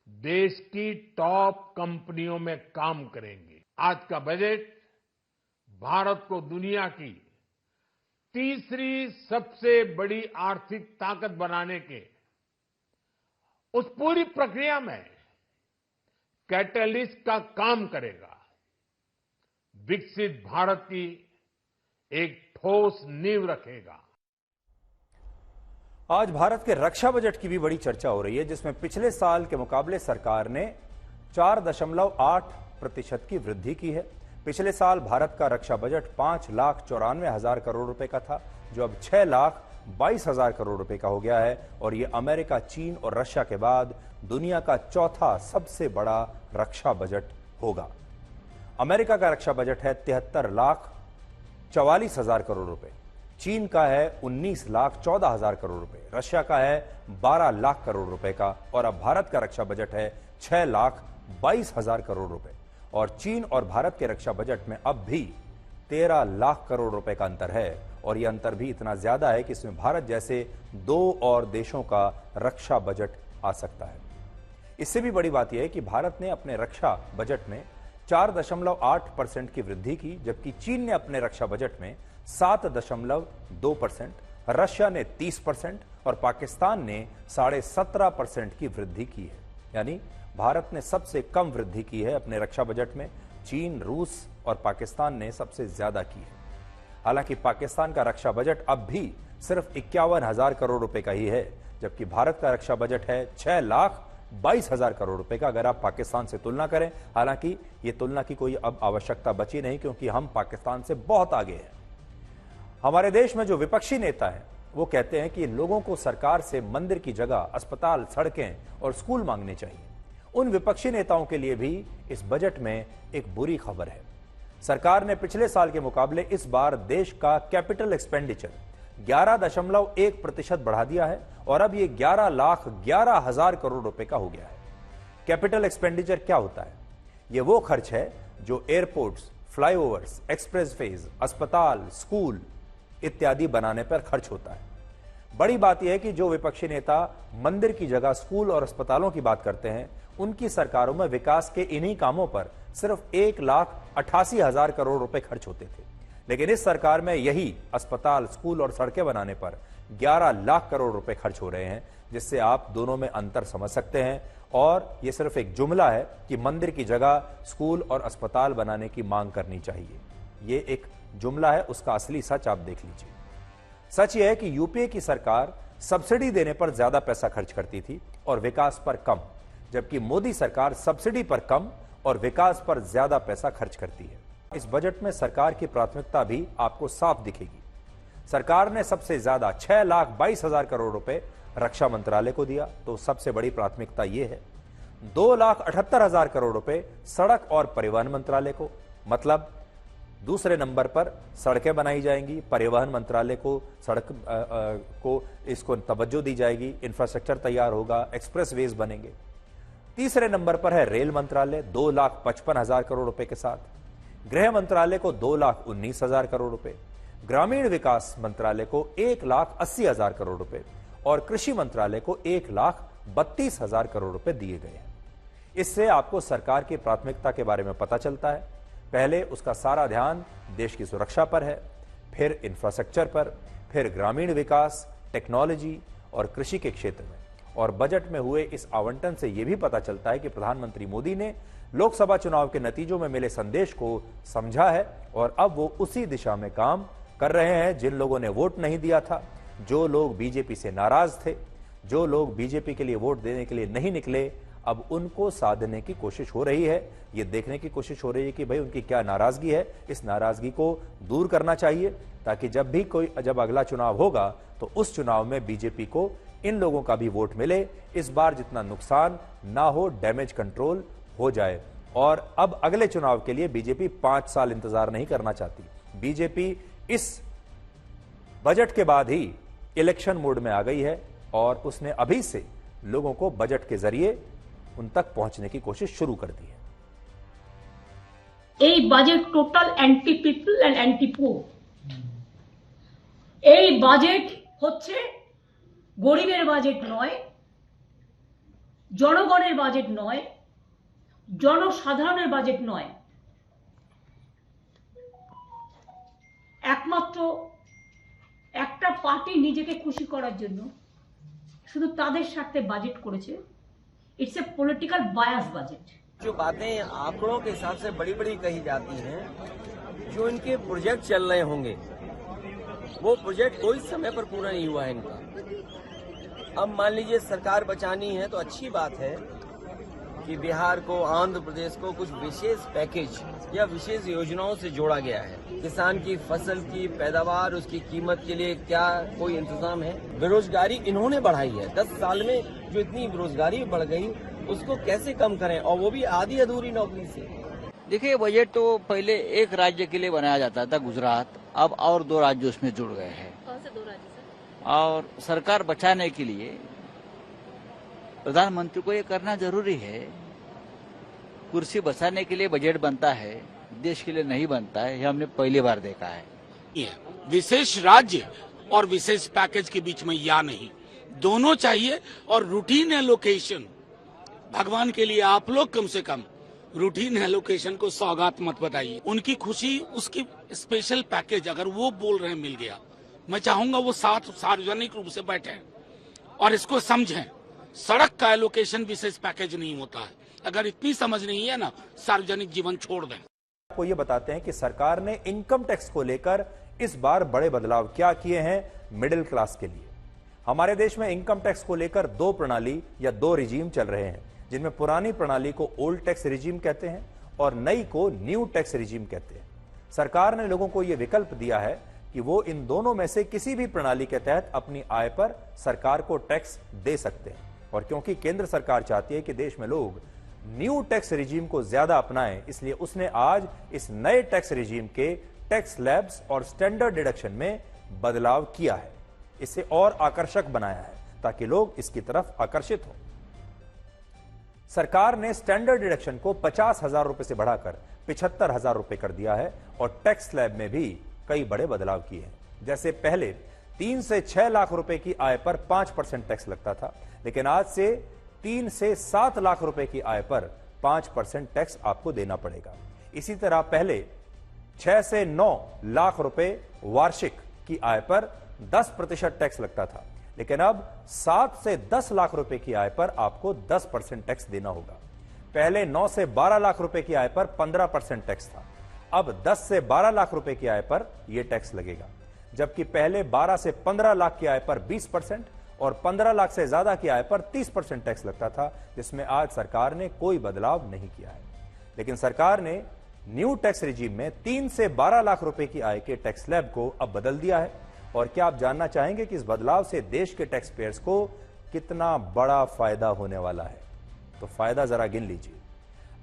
देश की टॉप कंपनियों में काम करेंगे। आज का बजट भारत को दुनिया की तीसरी सबसे बड़ी आर्थिक ताकत बनाने के उस पूरी प्रक्रिया में कैटलिस्ट का काम करेगा। विकसित भारत की एक ठोस नींव रखेगा। आज भारत के रक्षा बजट की भी बड़ी चर्चा हो रही है, जिसमें पिछले साल के मुकाबले सरकार ने 4.8% की वृद्धि की है। पिछले साल भारत का रक्षा बजट 5,94,000 करोड़ रुपए का था, जो अब 6,22,000 करोड़ रुपए का हो गया है और यह अमेरिका, चीन और रशिया के बाद दुनिया का चौथा सबसे बड़ा रक्षा बजट होगा। अमेरिका का रक्षा बजट है 73,44,000 करोड़ रुपए, चीन का है 19,14,000 करोड़ रुपए, रशिया का है 12 लाख करोड़ रुपए का और अब भारत का रक्षा बजट है 6,22,000 करोड़ रुपए। और चीन और भारत के रक्षा बजट में अब भी 13 लाख करोड़ रुपए का अंतर है और यह अंतर भी इतना ज्यादा है कि इसमें भारत जैसे 2 और देशों का रक्षा बजट आ सकता है। इससे भी बड़ी बात यह है कि भारत ने अपने रक्षा बजट में 4.8% की वृद्धि की, जबकि चीन ने अपने रक्षा बजट में 7.2%, रशिया ने 30% और पाकिस्तान ने 17.5% की वृद्धि की है। यानी भारत ने सबसे कम वृद्धि की है अपने रक्षा बजट में। चीन, रूस और पाकिस्तान ने सबसे ज्यादा की है। हालांकि पाकिस्तान का रक्षा बजट अब भी सिर्फ 51,000 करोड़ रुपए का ही है, जबकि भारत का रक्षा बजट है 6,22,000 करोड़ रुपए का, अगर आप पाकिस्तान से तुलना करें। हालांकि ये तुलना की कोई अब आवश्यकता बची नहीं, क्योंकि हम पाकिस्तान से बहुत आगे हैं। हमारे देश में जो विपक्षी नेता हैं वो कहते हैं कि लोगों को सरकार से मंदिर की जगह अस्पताल, सड़कें और स्कूल मांगने चाहिए। उन विपक्षी नेताओं के लिए भी इस बजट में एक बुरी खबर है। सरकार ने पिछले साल के मुकाबले इस बार देश का कैपिटल एक्सपेंडिचर 11.1% बढ़ा दिया है और अब ये 11,11,000 करोड़ रुपए का हो गया है। कैपिटल एक्सपेंडिचर क्या होता है? ये वो खर्च है जो एयरपोर्ट्स, फ्लाईओवर्स, एक्सप्रेसवेज, अस्पताल, स्कूल इत्यादि बनाने पर खर्च होता है। बड़ी बात यह है कि जो विपक्षी नेता मंदिर की जगह स्कूल और अस्पतालों की बात करते हैं, उनकी सरकारों में विकास के इन्हीं कामों पर सिर्फ 1,88,000 करोड़ रुपए खर्च होते थे, लेकिन इस सरकार में यही अस्पताल, स्कूल और सड़कें बनाने पर 11 लाख करोड़ रुपए खर्च हो रहे हैं, जिससे आप दोनों में अंतर समझ सकते हैं। और यह सिर्फ एक जुमला है कि मंदिर की जगह स्कूल और अस्पताल बनाने की मांग करनी चाहिए। यह एक जुमला है, उसका असली सच आप देख लीजिए। सच यह है कि यूपीए की सरकार सब्सिडी देने पर ज्यादा पैसा खर्च करती थी और विकास पर कम, जबकि मोदी सरकार सब्सिडी पर कम और विकास पर ज्यादा पैसा खर्च करती है। इस बजट में सरकार की प्राथमिकता भी आपको साफ दिखेगी। सरकार ने सबसे ज्यादा 6,22,000 करोड़ रुपए रक्षा मंत्रालय को दिया, तो सबसे बड़ी प्राथमिकता यह है। 2,78,000 करोड़ रुपए सड़क और परिवहन मंत्रालय को, मतलब दूसरे नंबर पर सड़कें बनाई जाएंगी, परिवहन मंत्रालय को सड़क को इसको तवज्जो दी जाएगी, इंफ्रास्ट्रक्चर तैयार होगा, एक्सप्रेसवेज बनेंगे। तीसरे नंबर पर है रेल मंत्रालय 2,55,000 करोड़ रुपए के साथ, गृह मंत्रालय को 2,19,000 करोड़ रुपए, ग्रामीण विकास मंत्रालय को 1,80,000 करोड़ रुपए और कृषि मंत्रालय को 1,32,000 करोड़ रुपए दिए गए हैं। इससे आपको सरकार की प्राथमिकता के बारे में पता चलता है। पहले उसका सारा ध्यान देश की सुरक्षा पर है, फिर इंफ्रास्ट्रक्चर पर, फिर ग्रामीण विकास, टेक्नोलॉजी और कृषि के क्षेत्र में। और बजट में हुए इस आवंटन से यह भी पता चलता है कि प्रधानमंत्री मोदी ने लोकसभा चुनाव के नतीजों में मिले संदेश को समझा है और अब वो उसी दिशा में काम कर रहे हैं। जिन लोगों ने वोट नहीं दिया था, जो लोग बीजेपी से नाराज थे, जो लोग बीजेपी के लिए वोट देने के लिए नहीं निकले, अब उनको साधने की कोशिश हो रही है। ये देखने की कोशिश हो रही है कि भाई उनकी क्या नाराजगी है। इस नाराजगी को दूर करना चाहिए, ताकि जब अगला चुनाव होगा तो उस चुनाव में बीजेपी को इन लोगों का भी वोट मिले। इस बार जितना नुकसान ना हो, डैमेज कंट्रोल हो जाए। और अब अगले चुनाव के लिए बीजेपी 5 साल इंतजार नहीं करना चाहती। बीजेपी इस बजट के बाद ही इलेक्शन मोड में आ गई है और उसने अभी से लोगों को बजट के जरिए उन तक पहुंचने की कोशिश शुरू कर दी है। এই budget total anti people and anti poor. এই বাজেট হচ্ছে গরিবের বাজেট নয়, জনগণের বাজেট নয়, জনসাধারণের বাজেট নয়। একমাত্র একটা পার্টি নিজেকে খুশি করার জন্য শুধু তাদের স্বার্থে বাজেট করেছে। It's a political bias budget. जो बातें आंकड़ों के हिसाब से बड़ी बड़ी कही जाती हैं, जो इनके प्रोजेक्ट चल रहे होंगे, वो प्रोजेक्ट कोई समय पर पूरा नहीं हुआ है इनका। अब मान लीजिए सरकार बचानी है तो अच्छी बात है कि बिहार को, आंध्र प्रदेश को कुछ विशेष पैकेज या विशेष योजनाओं से जोड़ा गया है। किसान की फसल की पैदावार, उसकी कीमत के लिए क्या कोई इंतजाम है? बेरोजगारी इन्होंने बढ़ाई है। 10 साल में जो इतनी बेरोजगारी बढ़ गई, उसको कैसे कम करें, और वो भी आधी अधूरी नौकरी से। देखिए, बजट तो पहले एक राज्य के लिए बनाया जाता था, गुजरात, अब और 2 राज्य उसमें जुड़ गए हैं। कौन से 2 राज्य सर? और सरकार बचाने के लिए प्रधानमंत्री को ये करना जरूरी है। कुर्सी बचाने के लिए बजट बनता है, देश के लिए नहीं बनता है, ये हमने पहली बार देखा है। विशेष राज्य और विशेष पैकेज के बीच में या नहीं, दोनों चाहिए। और रूटीन एलोकेशन, भगवान के लिए आप लोग कम से कम रूटीन एलोकेशन को सौगात मत बताइए। उनकी खुशी, उसकी स्पेशल पैकेज अगर वो बोल रहे हैं मिल गया, मैं चाहूंगा वो साथ सार्वजनिक रूप से बैठे और इसको समझें। सड़क का एलोकेशन विशेष पैकेज नहीं होता है। अगर इतनी समझ नहीं है ना, सार्वजनिक जीवन छोड़ दें। आपको ये बताते हैं कि सरकार ने इनकम टैक्स को लेकर इस बार बड़े बदलाव क्या किए हैं मिडिल क्लास के लिए। हमारे देश में इनकम टैक्स को लेकर दो प्रणाली या दो रिजीम चल रहे हैं, जिनमें पुरानी प्रणाली को ओल्ड टैक्स रिजीम कहते हैं और नई को न्यू टैक्स रिजीम कहते हैं। सरकार ने लोगों को यह विकल्प दिया है कि वो इन दोनों में से किसी भी प्रणाली के तहत अपनी आय पर सरकार को टैक्स दे सकते हैं। और क्योंकि केंद्र सरकार चाहती है कि देश में लोग न्यू टैक्स रिजीम को ज्यादा अपनाएं, इसलिए उसने आज इस नए टैक्स रिजीम के टैक्स स्लैब्स और स्टैंडर्ड डिडक्शन में बदलाव किया है। इसे और आकर्षक बनाया है ताकि लोग इसकी तरफ आकर्षित हों। सरकार ने स्टैंडर्ड डिडक्शन को 50,000 रुपए से बढ़ाकर 75,000 रुपए कर दिया है और टैक्स स्लैब में भी कई बड़े बदलाव किए हैं। जैसे पहले 3 से 6 लाख रुपए की आय पर 5% टैक्स लगता था, लेकिन आज से 3 से 7 लाख रुपए की आय पर 5% टैक्स आपको देना पड़ेगा। इसी तरह पहले 6 से 9 लाख रुपए वार्षिक की आय पर 10% टैक्स लगता था, लेकिन अब 7 से 10 लाख रुपए की आय पर आपको 10% टैक्स देना होगा। पहले 9 से 12 लाख रुपए की आय पर 15% टैक्स था, अब 10 से 12 लाख रुपए की आय पर यह टैक्स लगेगा। जबकि पहले 12 से 15 लाख की आय पर 20% और 15 लाख से ज्यादा की आय पर 30% टैक्स लगता था, जिसमें आज सरकार ने कोई बदलाव नहीं किया है। लेकिन सरकार ने न्यू टैक्स रिजीम में 3 से 12 लाख रुपए की आय के टैक्स स्लैब को अब बदल दिया है। और क्या आप जानना चाहेंगे कि इस बदलाव से देश के टैक्स पेयर्स को कितना बड़ा फायदा होने वाला है? तो फायदा जरा गिन लीजिए।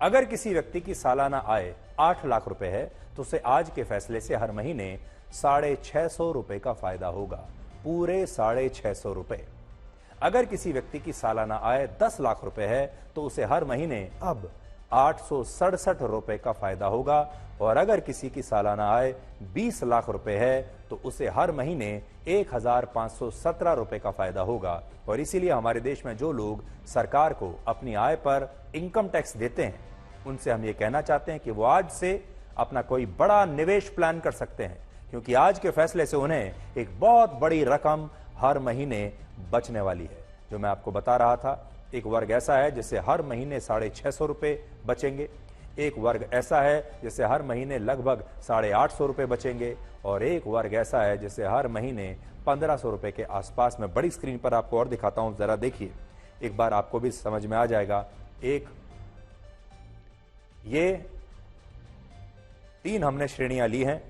अगर किसी व्यक्ति की सालाना आय 8 लाख रुपए है तो उसे आज के फैसले से हर महीने 650 रुपए का फायदा होगा, पूरे 650 रुपए। अगर किसी व्यक्ति की सालाना आय 10 लाख रुपए है तो उसे हर महीने अब 867 रुपए का फायदा होगा। और अगर किसी की सालाना आय 20 लाख रुपए है तो उसे हर महीने 1517 रुपए का फायदा होगा। और इसीलिए हमारे देश में जो लोग सरकार को अपनी आय पर इनकम टैक्स देते हैं, उनसे हम ये कहना चाहते हैं कि वो आज से अपना कोई बड़ा निवेश प्लान कर सकते हैं, क्योंकि आज के फैसले से उन्हें एक बहुत बड़ी रकम हर महीने बचने वाली है। जो मैं आपको बता रहा था, एक वर्ग ऐसा है जिससे हर महीने 650 रुपए बचेंगे, एक वर्ग ऐसा है जिससे हर महीने लगभग 850 रुपए बचेंगे, और एक वर्ग ऐसा है जिससे हर महीने 1500 रुपए के आसपास। में बड़ी स्क्रीन पर आपको और दिखाता हूं, जरा देखिए, एक बार आपको भी समझ में आ जाएगा। एक ये 3 हमने श्रेणियां ली हैं।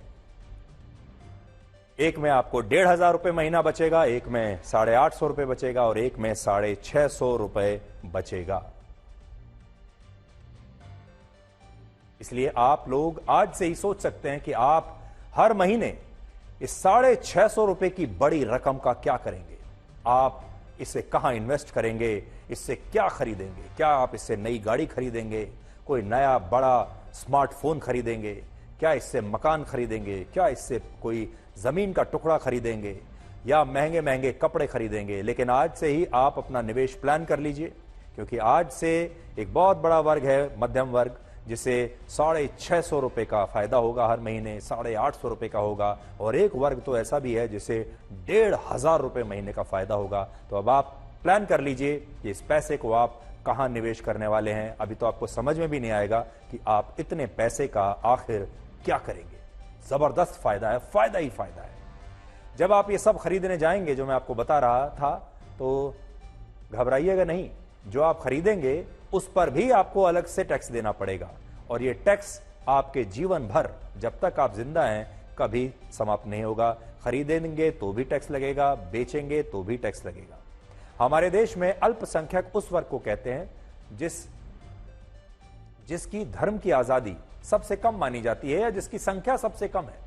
एक में आपको 1,500 रुपए महीना बचेगा, एक में 850 रुपए बचेगा और एक में 650 रुपए बचेगा। इसलिए आप लोग आज से ही सोच सकते हैं कि आप हर महीने इस 650 रुपए की बड़ी रकम का क्या करेंगे। आप इसे कहां इन्वेस्ट करेंगे, इससे क्या खरीदेंगे? क्या आप इससे नई गाड़ी खरीदेंगे, कोई नया बड़ा स्मार्टफोन खरीदेंगे, क्या इससे मकान खरीदेंगे, क्या इससे कोई जमीन का टुकड़ा खरीदेंगे, या महंगे महंगे कपड़े खरीदेंगे? लेकिन आज से ही आप अपना निवेश प्लान कर लीजिए, क्योंकि आज से एक बहुत बड़ा वर्ग है मध्यम वर्ग, जिसे 650 रुपए का फायदा होगा हर महीने, 850 रुपए का होगा, और एक वर्ग तो ऐसा भी है जिसे 1,500 रुपए महीने का फायदा होगा। तो अब आप प्लान कर लीजिए कि इस पैसे को आप कहां निवेश करने वाले हैं। अभी तो आपको समझ में भी नहीं आएगा कि आप इतने पैसे का आखिर क्या करेंगे। जबरदस्त फायदा है, फायदा ही फायदा है। जब आप ये सब खरीदने जाएंगे जो मैं आपको बता रहा था, तो घबराइएगा नहीं, जो आप खरीदेंगे उस पर भी आपको अलग से टैक्स देना पड़ेगा, और ये टैक्स आपके जीवन भर, जब तक आप जिंदा हैं, कभी समाप्त नहीं होगा। खरीदेंगे तो भी टैक्स लगेगा, बेचेंगे तो भी टैक्स लगेगा। हमारे देश में अल्पसंख्यक उस वर्ग को कहते हैं जिसकी धर्म की आजादी सबसे कम मानी जाती है या जिसकी संख्या सबसे कम है।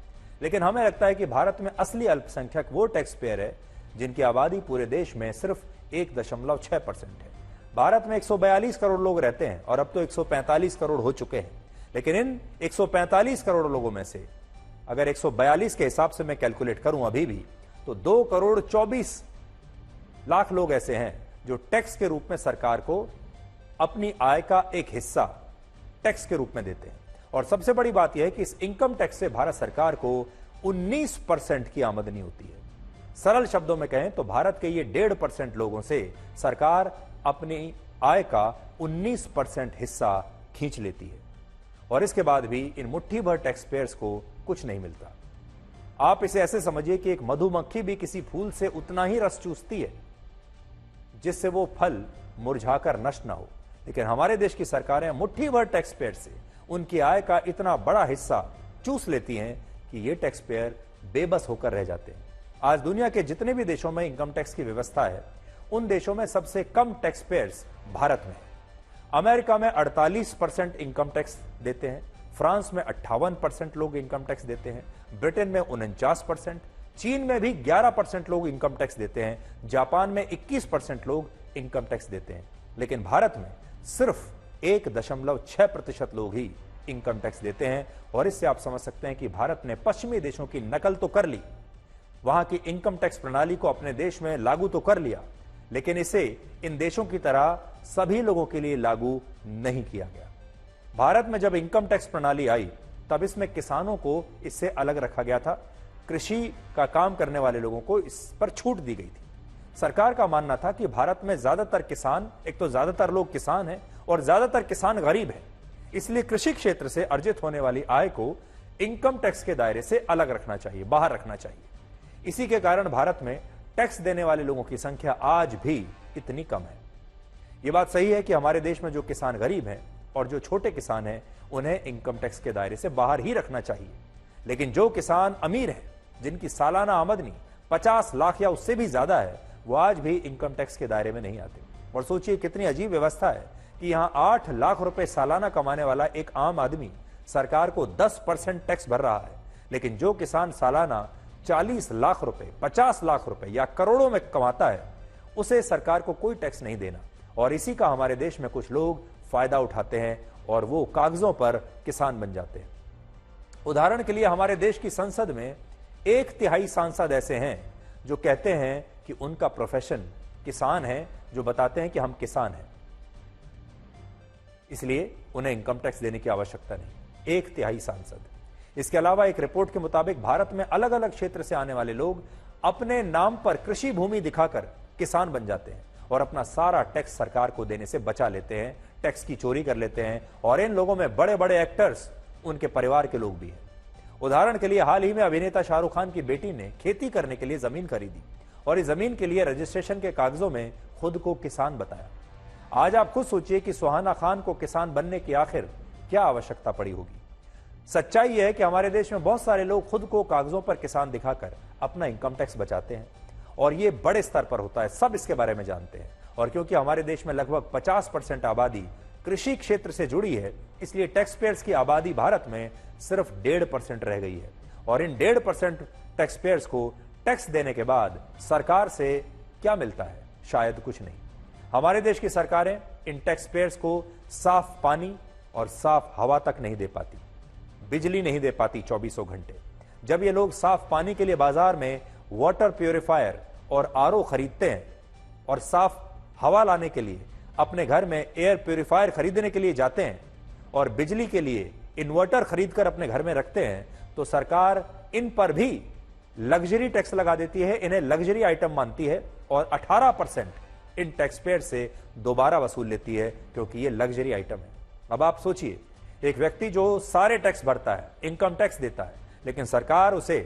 लेकिन हमें लगता है कि भारत में असली अल्पसंख्यक वो टैक्स पेयर है जिनकी आबादी पूरे देश में सिर्फ 1.6% है। भारत में 142 करोड़ लोग रहते हैं और अब तो 145 करोड़ हो चुके हैं। लेकिन इन 145 करोड़ लोगों में से अगर 142 के हिसाब से मैं कैलकुलेट करूं अभी भी, तो 2 करोड़ 24 लाख लोग ऐसे हैं जो टैक्स के रूप में सरकार को अपनी आय का एक हिस्सा टैक्स के रूप में देते हैं। और सबसे बड़ी बात यह है कि इस इनकम टैक्स से भारत सरकार को 19% की आमदनी होती है। सरल शब्दों में कहें तो भारत के ये 1.5% लोगों से सरकार अपनी आय का 19% हिस्सा खींच लेती है। और इसके बाद भी इन मुट्ठी भर टैक्स पेयर्स को कुछ नहीं मिलता। आप इसे ऐसे समझिए कि एक मधुमक्खी भी किसी फूल से उतना ही रस चूसती है जिससे वो फल मुरझाकर नष्ट ना हो, लेकिन हमारे देश की सरकारें मुट्ठी भर टैक्स पेयर से उनकी आय का इतना बड़ा हिस्सा चूस लेती हैं कि ये टैक्स पेयर बेबस होकर रह जाते हैं। आज दुनिया के जितने भी देशों में इनकम टैक्स की व्यवस्था है, उन देशों में सबसे कम टैक्स पेयर्स भारत में है। अमेरिका में 48% इनकम टैक्स देते हैं, फ्रांस में 58% लोग इनकम टैक्स देते हैं, ब्रिटेन में 49%, चीन में भी 11% लोग इनकम टैक्स देते हैं, जापान में 21% लोग इनकम टैक्स देते हैं, लेकिन भारत में सिर्फ 1.6% लोग ही इनकम टैक्स देते हैं। और इससे आप समझ सकते हैं कि भारत ने पश्चिमी देशों की नकल तो कर ली, वहां की इनकम टैक्स प्रणाली को अपने देश में लागू तो कर लिया, लेकिन इसे इन देशों की तरह सभी लोगों के लिए लागू नहीं किया गया। भारत में जब इनकम टैक्स प्रणाली आई तब इसमें किसानों को इससे अलग रखा गया था। कृषि का काम करने वाले लोगों को इस पर छूट दी गई थी। सरकार का मानना था कि भारत में ज्यादातर किसान, एक तो ज्यादातर लोग किसान हैं और ज्यादातर किसान गरीब हैं, इसलिए कृषि क्षेत्र से अर्जित होने वाली आय को इनकम टैक्स के दायरे से अलग रखना चाहिए, बाहर रखना चाहिए। इसी के कारण भारत में टैक्स देने वाले लोगों की संख्या आज भी इतनी कम है। यह बात सही है कि हमारे देश में जो किसान गरीब हैं और जो छोटे किसान हैं, उन्हें इनकम टैक्स के दायरे से बाहर ही रखना चाहिए, लेकिन जो किसान अमीर हैं, जिनकी सालाना आमदनी 50 लाख या उससे भी ज्यादा है, वो आज भी इनकम टैक्स के दायरे में नहीं आते। और सोचिए कितनी अजीब व्यवस्था है कि यहां 8 लाख रुपए सालाना कमाने वाला एक आम आदमी सरकार को 10% टैक्स भर रहा है, लेकिन जो किसान सालाना 40 लाख रुपए, 50 लाख रुपए या करोड़ों में कमाता है, उसे सरकार को कोई टैक्स नहीं देना। और इसी का हमारे देश में कुछ लोग फायदा उठाते हैं और वो कागजों पर किसान बन जाते हैं। उदाहरण के लिए हमारे देश की संसद में 1/3 सांसद ऐसे हैं जो कहते हैं कि उनका प्रोफेशन किसान है, जो बताते हैं कि हम किसान हैं, इसलिए उन्हें इनकम टैक्स देने की आवश्यकता नहीं। 1/3 सांसद। इसके अलावा एक रिपोर्ट के मुताबिक भारत में अलग अलग क्षेत्र से आने वाले लोग अपने नाम पर कृषि भूमि दिखाकर किसान बन जाते हैं और अपना सारा टैक्स सरकार को देने से बचा लेते हैं, टैक्स की चोरी कर लेते हैं। और इन लोगों में बड़े बड़े एक्टर्स उनके परिवार के लोग भी हैं। उदाहरण के लिए हाल ही में अभिनेता शाहरुख खान की बेटी ने खेती करने के लिए जमीन खरीदी और इस जमीन के लिए रजिस्ट्रेशन के कागजों में खुद को किसान बताया। आज आप खुद सोचिए कि सुहाना खान को किसान बनने की आखिर क्या आवश्यकता पड़ी होगी। सच्चाई यह है कि हमारे देश में बहुत सारे लोग खुद को कागजों पर किसान दिखाकर अपना इनकम टैक्स बचाते हैं और यह बड़े स्तर पर होता है, सब इसके बारे में जानते हैं। और क्योंकि हमारे देश में लगभग 50% आबादी कृषि क्षेत्र से जुड़ी है, इसलिए टैक्स पेयर्स की आबादी भारत में सिर्फ 1.5% रह गई है। और इन 1.5% टैक्स पेयर्स को टैक्स देने के बाद सरकार से क्या मिलता है? शायद कुछ नहीं। हमारे देश की सरकारें इन टैक्स पेयर्स को साफ पानी और साफ हवा तक नहीं दे पाती, बिजली नहीं दे पाती 24 घंटे। जब ये लोग साफ पानी के लिए बाजार में वाटर प्यूरिफायर और आरओ खरीदते हैं और साफ हवा लाने के लिए अपने घर में एयर प्यूरिफायर खरीदने के लिए जाते हैं और बिजली के लिए इन्वर्टर खरीदकर अपने घर में रखते हैं, तो सरकार इन पर भी लग्जरी टैक्स लगा देती है, इन्हें लग्जरी आइटम मानती है और 18% इन टैक्स पेयर से दोबारा वसूल लेती है, क्योंकि ये लग्जरी आइटम है। अब आप सोचिए, एक व्यक्ति जो सारे टैक्स भरता है, इनकम टैक्स देता है, लेकिन सरकार उसे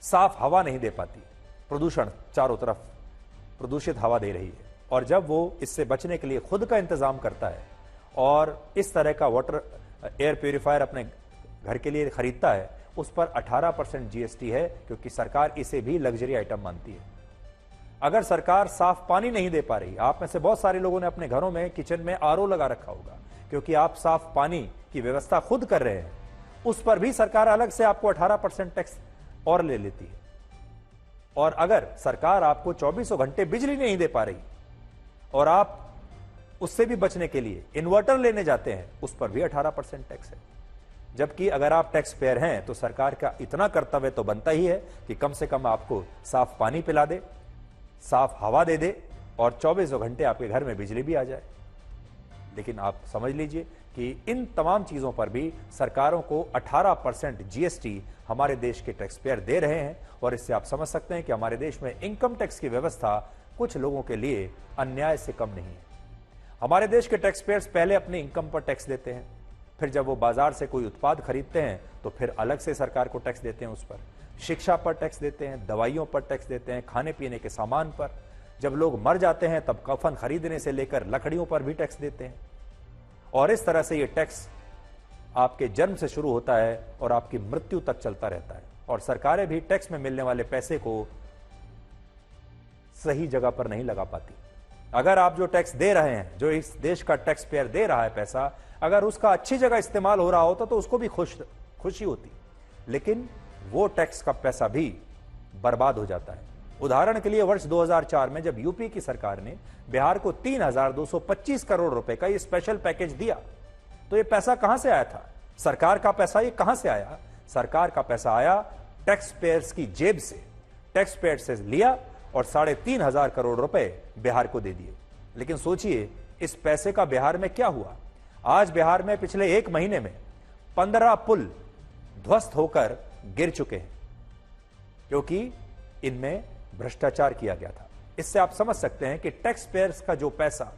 साफ हवा नहीं दे पाती, प्रदूषण चारों तरफ प्रदूषित हवा दे रही है। और जब वो इससे बचने के लिए खुद का इंतजाम करता है और इस तरह का वाटर एयर प्यूरिफायर अपने घर के लिए खरीदता है, उस पर 18% जीएसटी है, क्योंकि सरकार इसे भी लग्जरी आइटम मानती है। अगर सरकार साफ पानी नहीं दे पा रही, आप में से बहुत सारे लोगों ने अपने घरों में किचन में आरओ लगा रखा होगा, क्योंकि आप साफ पानी की व्यवस्था खुद कर रहे हैं, उस पर भी सरकार अलग से आपको 18% टैक्स और ले लेती है। और अगर सरकार आपको 24 घंटे बिजली नहीं दे पा रही और आप उससे भी बचने के लिए इन्वर्टर लेने जाते हैं, उस पर भी 18% टैक्स है। जबकि अगर आप टैक्स पेयर हैं तो सरकार का इतना कर्तव्य तो बनता ही है कि कम से कम आपको साफ पानी पिला दे, साफ हवा दे दे और 24 घंटे आपके घर में बिजली भी आ जाए। लेकिन आप समझ लीजिए कि इन तमाम चीजों पर भी सरकारों को 18% जीएसटी हमारे देश के टैक्स पेयर दे रहे हैं। और इससे आप समझ सकते हैं कि हमारे देश में इनकम टैक्स की व्यवस्था कुछ लोगों के लिए अन्याय से कम नहीं है। हमारे देश के टैक्स पेयर्स पहले अपनी इनकम पर टैक्स देते हैं, फिर जब वो बाजार से कोई उत्पाद खरीदते हैं तो फिर अलग से सरकार को टैक्स देते हैं उस पर। शिक्षा पर टैक्स देते हैं, दवाइयों पर टैक्स देते हैं, खाने पीने के सामान पर। जब लोग मर जाते हैं तब कफन खरीदने से लेकर लकड़ियों पर भी टैक्स देते हैं। और इस तरह से ये टैक्स आपके जन्म से शुरू होता है और आपकी मृत्यु तक चलता रहता है। और सरकारें भी टैक्स में मिलने वाले पैसे को सही जगह पर नहीं लगा पाती। अगर आप जो टैक्स दे रहे हैं, जो इस देश का टैक्स पेयर दे रहा है पैसा, अगर उसका अच्छी जगह इस्तेमाल हो रहा होता तो उसको भी खुशी होती। लेकिन वो टैक्स का पैसा भी बर्बाद हो जाता है। उदाहरण के लिए वर्ष 2004 में जब यूपी की सरकार ने बिहार को 3,225 करोड़ रुपए का ये स्पेशल पैकेज दिया, तो ये पैसा कहां से आया था? सरकार का पैसा ये कहां से आया? सरकार का पैसा आया टैक्स पेयर्स की जेब से। टैक्स पेयर से लिया और 3,500 करोड़ रुपए बिहार को दे दिए। लेकिन सोचिए इस पैसे का बिहार में क्या हुआ? आज बिहार में पिछले 1 महीने में 15 पुल ध्वस्त होकर गिर चुके हैं, क्योंकि इनमें भ्रष्टाचार किया गया था। इससे आप समझ सकते हैं कि टैक्स पेयर्स का जो पैसा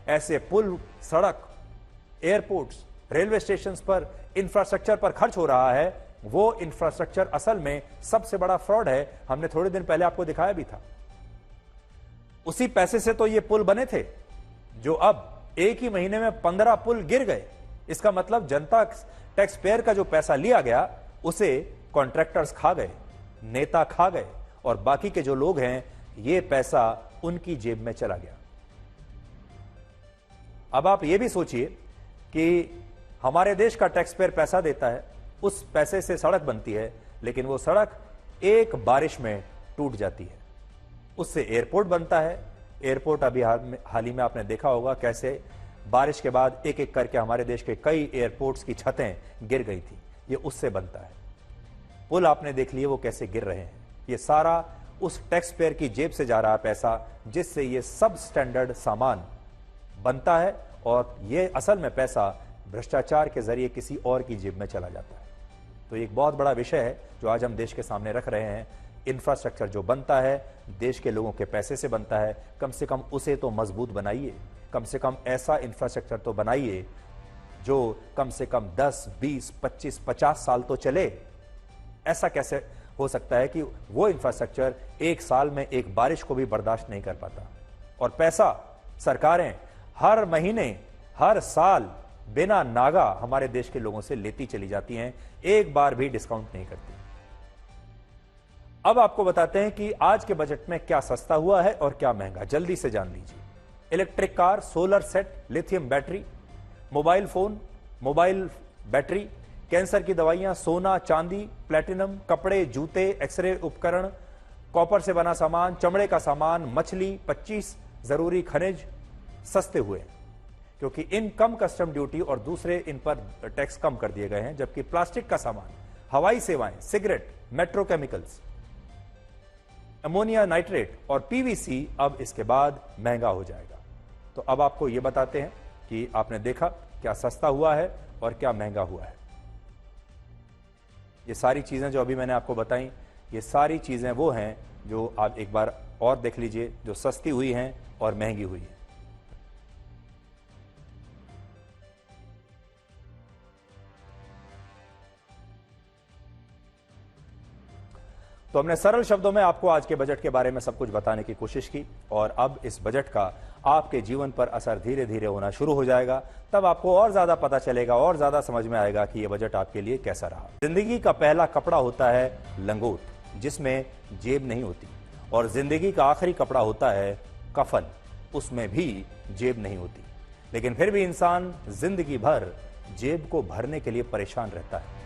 ऐसे पुल, सड़क, एयरपोर्ट्स, रेलवे स्टेशन पर, इंफ्रास्ट्रक्चर पर खर्च हो रहा है, वो इंफ्रास्ट्रक्चर असल में सबसे बड़ा फ्रॉड है। हमने थोड़े दिन पहले आपको दिखाया भी था। उसी पैसे से तो ये पुल बने थे, जो अब 1 ही महीने में 15 पुल गिर गए। इसका मतलब जनता टैक्स पेयर का जो पैसा लिया गया उसे कॉन्ट्रैक्टर्स खा गए, नेता खा गए, और बाकी के जो लोग हैं ये पैसा उनकी जेब में चला गया। अब आप ये भी सोचिए कि हमारे देश का टैक्स पेयर पैसा देता है, उस पैसे से सड़क बनती है, लेकिन वो सड़क एक बारिश में टूट जाती है। उससे एयरपोर्ट बनता है। एयरपोर्ट अभी हाल ही में आपने देखा होगा कैसे बारिश के बाद एक एक करके हमारे देश के कई एयरपोर्ट्स की छतें गिर गई थी। ये उससे बनता है। पुल आपने देख लिए वो कैसे गिर रहे हैं। ये सारा उस टैक्स पेयर की जेब से जा रहा है पैसा, जिससे ये सब स्टैंडर्ड सामान बनता है, और ये असल में पैसा भ्रष्टाचार के जरिए किसी और की जेब में चला जाता है। तो एक बहुत बड़ा विषय है जो आज हम देश के सामने रख रहे हैं। इंफ्रास्ट्रक्चर जो बनता है देश के लोगों के पैसे से बनता है, कम से कम उसे तो मजबूत बनाइए। कम से कम ऐसा इंफ्रास्ट्रक्चर तो बनाइए जो कम से कम 10, 20, 25, 50 साल तो चले। ऐसा कैसे हो सकता है कि वो इंफ्रास्ट्रक्चर 1 साल में एक बारिश को भी बर्दाश्त नहीं कर पाता? और पैसा सरकारें हर महीने, हर साल बिना नागा हमारे देश के लोगों से लेती चली जाती हैं, एक बार भी डिस्काउंट नहीं करती। अब आपको बताते हैं कि आज के बजट में क्या सस्ता हुआ है और क्या महंगा, जल्दी से जान लीजिए। Electric car, solar set, lithium battery, mobile phone, mobile battery, cancer की दवाइयां, सोना, चांदी, प्लेटिनम, कपड़े, जूते, एक्सरे उपकरण, कॉपर से बना सामान, चमड़े का सामान, मछली, 25 जरूरी खनिज सस्ते हुए, क्योंकि इन कम कस्टम ड्यूटी और दूसरे इन पर टैक्स कम कर दिए गए हैं। जबकि प्लास्टिक का सामान, हवाई सेवाएं, सिगरेट, मेट्रोकेमिकल्स, अमोनिया नाइट्रेट और पीवीसी अब इसके बाद महंगा हो जाएगा। तो अब आपको यह बताते हैं कि आपने देखा क्या सस्ता हुआ है और क्या महंगा हुआ है। ये सारी चीजें जो अभी मैंने आपको बताई, ये सारी चीजें वो हैं जो आप एक बार और देख लीजिए, जो सस्ती हुई हैं और महंगी हुई है। तो हमने सरल शब्दों में आपको आज के बजट के बारे में सब कुछ बताने की कोशिश की, और अब इस बजट का आपके जीवन पर असर धीरे धीरे होना शुरू हो जाएगा। तब आपको और ज्यादा पता चलेगा और ज्यादा समझ में आएगा कि यह बजट आपके लिए कैसा रहा। जिंदगी का पहला कपड़ा होता है लंगोट, जिसमें जेब नहीं होती, और जिंदगी का आखिरी कपड़ा होता है कफन, उसमें भी जेब नहीं होती। लेकिन फिर भी इंसान जिंदगी भर जेब को भरने के लिए परेशान रहता है।